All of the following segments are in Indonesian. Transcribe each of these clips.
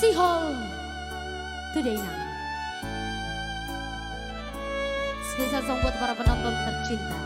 Sihol Today Now. Spesial song buat para penonton tercinta.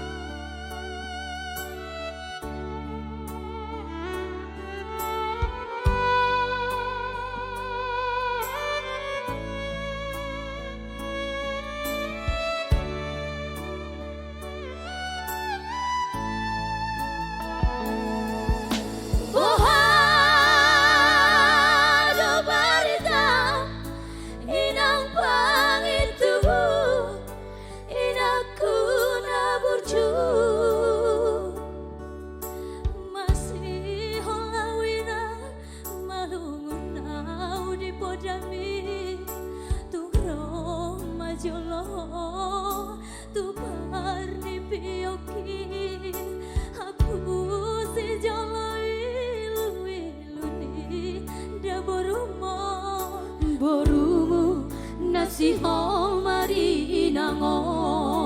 Jolo tu parni pioki aku si jolo ilu ni da borumu nasi ho mari nangon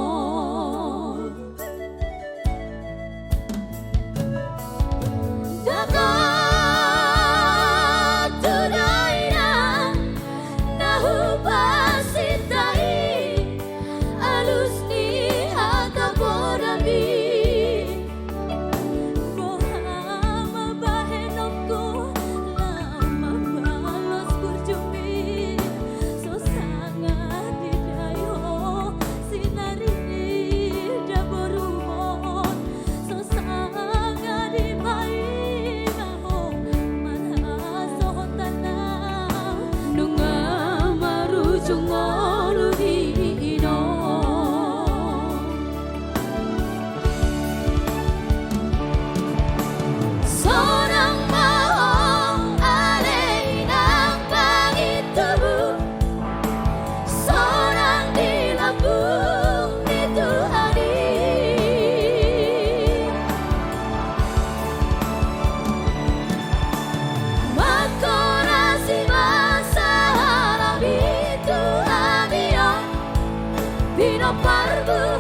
Pino Parbu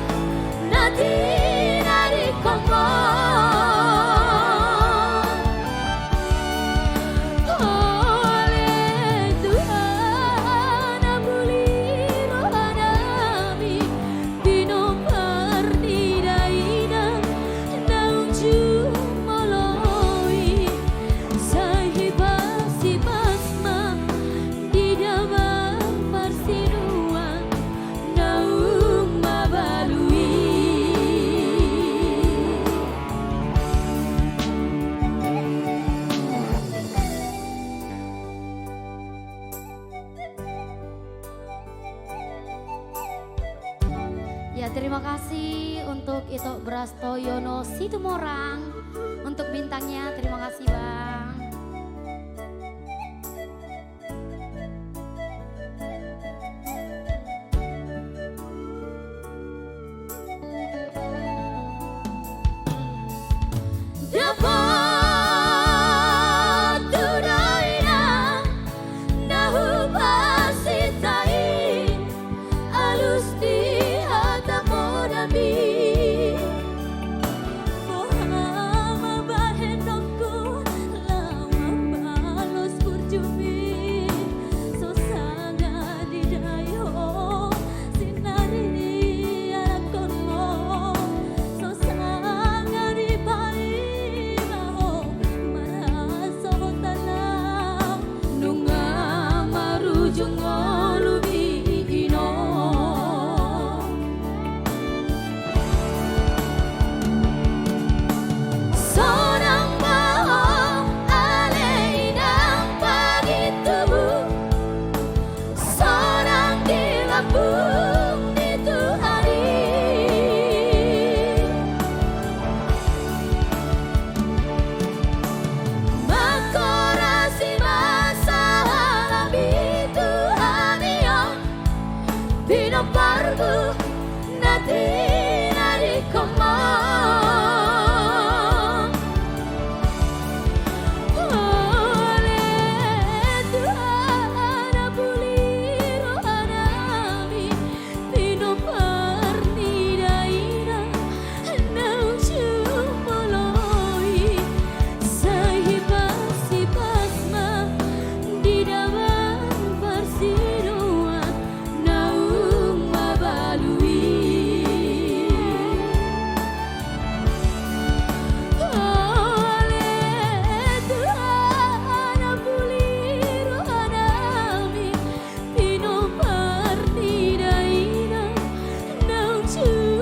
Natina di Kongo oleh Tuhan ambulino hadami Pino Pardi dainam naung jumoloi sahibah si basma di dalam parsinuan naung mabalui. Ya, terima kasih untuk Ito Brastoyono Situmorang untuk bintangnya. Terima kasih Bang. Ooh.